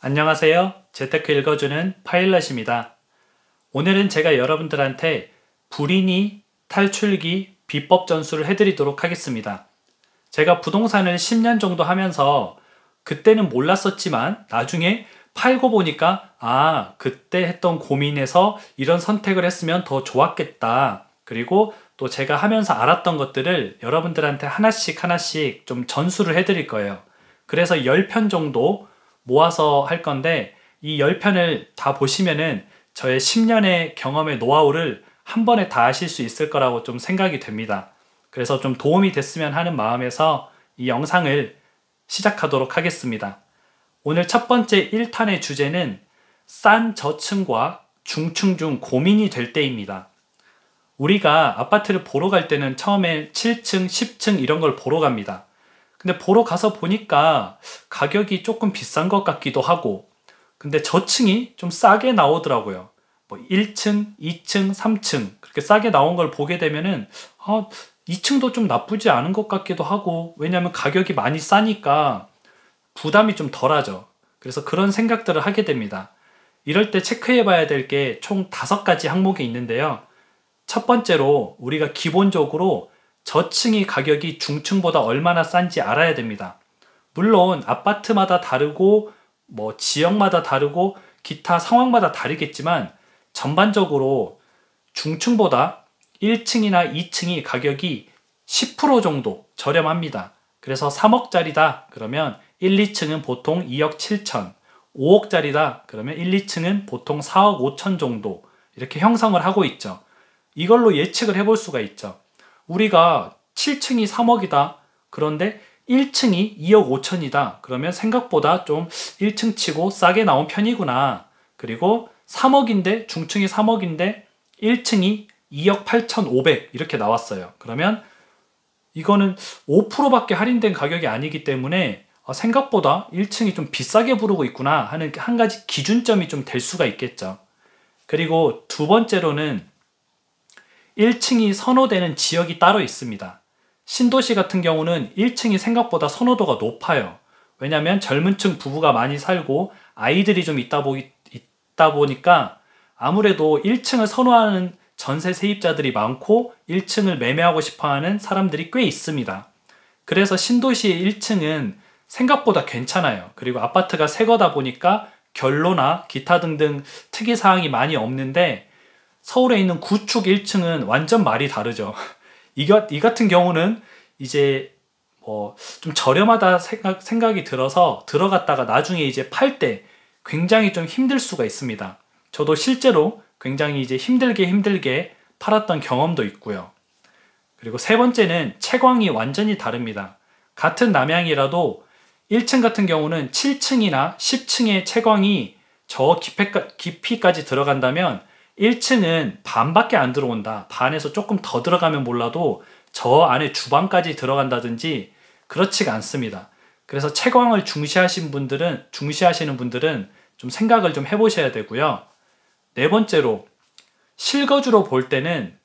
안녕하세요. 재테크 읽어주는 파일럿입니다. 오늘은 제가 여러분들한테 불이니 탈출기 비법 전수를 해드리도록 하겠습니다. 제가 부동산을 10년 정도 하면서 그때는 몰랐었지만 나중에 팔고 보니까 그때 했던 고민에서 이런 선택을 했으면 더 좋았겠다. 그리고 또 제가 하면서 알았던 것들을 여러분들한테 하나씩 좀 전수를 해드릴 거예요. 그래서 10편 정도 모아서 할 건데 이 10편을 다 보시면은 저의 10년의 경험의 노하우를 한 번에 다 아실 수 있을 거라고 좀 생각이 됩니다. 그래서 좀 도움이 됐으면 하는 마음에서 이 영상을 시작하도록 하겠습니다. 오늘 첫 번째 1탄의 주제는 싼 저층과 중층 중 고민이 될 때입니다. 우리가 아파트를 보러 갈 때는 처음에 7층, 10층 이런 걸 보러 갑니다. 근데 보러 가서 보니까 가격이 조금 비싼 것 같기도 하고, 근데 저층이 좀 싸게 나오더라고요. 1층, 2층, 3층 그렇게 싸게 나온 걸 보게 되면은 2층도 좀 나쁘지 않은 것 같기도 하고, 왜냐면 가격이 많이 싸니까 부담이 좀 덜하죠. 그래서 그런 생각들을 하게 됩니다. 이럴 때 체크해 봐야 될 게 총 5가지 항목이 있는데요. 첫 번째로 우리가 기본적으로 저층이 가격이 중층보다 얼마나 싼지 알아야 됩니다. 물론 아파트마다 다르고 지역마다 다르고 기타 상황마다 다르겠지만 전반적으로 중층보다 1층이나 2층이 가격이 10% 정도 저렴합니다. 그래서 3억짜리다 그러면 1, 2층은 보통 2억 7천, 5억짜리다 그러면 1, 2층은 보통 4억 5천 정도 이렇게 형성을 하고 있죠. 이걸로 예측을 해볼 수가 있죠. 우리가 7층이 3억이다. 그런데 1층이 2억 5천이다. 그러면 생각보다 좀 1층 치고 싸게 나온 편이구나. 그리고 3억인데 중층이 3억인데 1층이 2억 8천 5백 이렇게 나왔어요. 그러면 이거는 5%밖에 할인된 가격이 아니기 때문에 생각보다 1층이 좀 비싸게 부르고 있구나 하는 한 가지 기준점이 좀 될 수가 있겠죠. 그리고 두 번째로는 1층이 선호되는 지역이 따로 있습니다. 신도시 같은 경우는 1층이 생각보다 선호도가 높아요. 왜냐하면 젊은 층 부부가 많이 살고 아이들이 좀 있다 보니까 아무래도 1층을 선호하는 전세 세입자들이 많고 1층을 매매하고 싶어하는 사람들이 꽤 있습니다. 그래서 신도시의 1층은 생각보다 괜찮아요. 그리고 아파트가 새 거다 보니까 결로나 기타 등등 특이사항이 많이 없는데 서울에 있는 구축 1층은 완전 말이 다르죠. 이 같은 경우는 이제 좀 저렴하다 생각이 들어서 들어갔다가 나중에 이제 팔 때 굉장히 좀 힘들 수가 있습니다. 저도 실제로 굉장히 이제 힘들게 팔았던 경험도 있고요. 그리고 세 번째는 채광이 완전히 다릅니다. 같은 남향이라도 1층 같은 경우는 7층이나 10층의 채광이 저 깊이까지 들어간다면 1층은 반밖에 안 들어온다. 반에서 조금 더 들어가면 몰라도 저 안에 주방까지 들어간다든지 그렇지가 않습니다. 그래서 채광을 중시하시는 분들은 좀 생각을 좀 해보셔야 되고요. 네 번째로 실거주로 볼 때는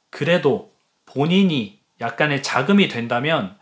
그래도 본인이 약간의 자금이 된다면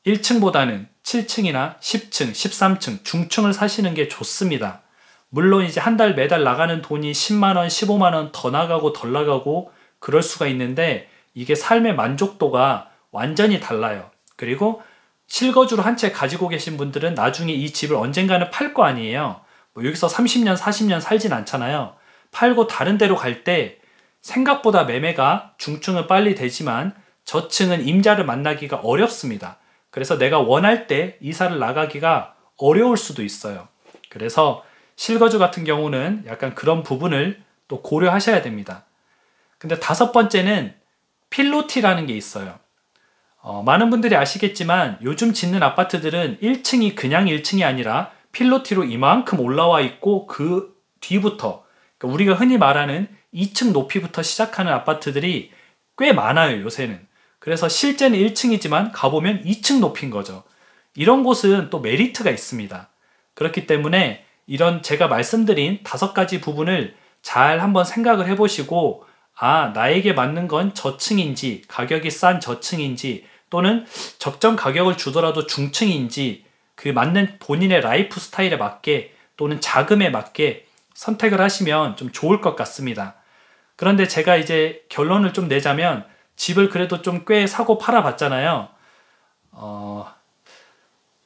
1층보다는 7층이나 10층, 13층, 중층을 사시는 게 좋습니다. 물론 이제 한 달 매달 나가는 돈이 10만원, 15만원 더 나가고 덜 나가고 그럴 수가 있는데 이게 삶의 만족도가 완전히 달라요. 그리고 실거주로 한 채 가지고 계신 분들은 나중에 이 집을 언젠가는 팔 거 아니에요. 여기서 30년, 40년 살진 않잖아요. 팔고 다른 데로 갈 때 생각보다 매매가 중층은 빨리 되지만 저층은 임자를 만나기가 어렵습니다. 그래서 내가 원할 때 이사를 나가기가 어려울 수도 있어요. 그래서 실거주 같은 경우는 약간 그런 부분을 또 고려하셔야 됩니다. 근데 5번째는 필로티라는 게 있어요. 많은 분들이 아시겠지만 요즘 짓는 아파트들은 1층이 그냥 1층이 아니라 필로티로 이만큼 올라와 있고 그 뒤부터 그러니까 우리가 흔히 말하는 2층 높이부터 시작하는 아파트들이 꽤 많아요, 요새는. 그래서 실제는 1층이지만 가보면 2층 높이인 거죠. 이런 곳은 또 메리트가 있습니다. 그렇기 때문에 이런 제가 말씀드린 5가지 부분을 잘 한번 생각을 해보시고 나에게 맞는 건 저층인지 가격이 싼 저층인지 또는 적정 가격을 주더라도 중층인지 그 맞는 본인의 라이프 스타일에 맞게 또는 자금에 맞게 선택을 하시면 좀 좋을 것 같습니다. 그런데 제가 이제 결론을 좀 내자면 집을 그래도 좀 꽤 사고 팔아 봤잖아요.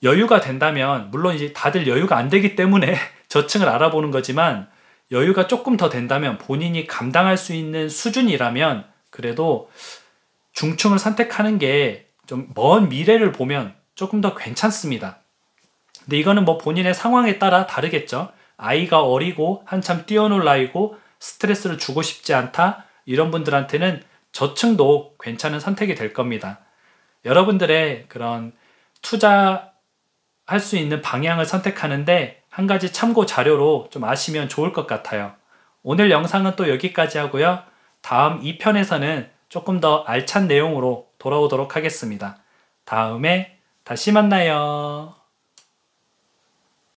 여유가 된다면, 물론 이제 다들 여유가 안 되기 때문에 저층을 알아보는 거지만, 여유가 조금 더 된다면, 본인이 감당할 수 있는 수준이라면 그래도 중층을 선택하는 게 좀 먼 미래를 보면 조금 더 괜찮습니다. 근데 이거는 뭐 본인의 상황에 따라 다르겠죠. 아이가 어리고 한참 뛰어놀 나이고 스트레스를 주고 싶지 않다, 이런 분들한테는 저층도 괜찮은 선택이 될 겁니다. 여러분들의 그런 투자할 수 있는 방향을 선택하는데 한 가지 참고 자료로 좀 아시면 좋을 것 같아요. 오늘 영상은 또 여기까지 하고요. 다음 2편에서는 조금 더 알찬 내용으로 돌아오도록 하겠습니다. 다음에 다시 만나요.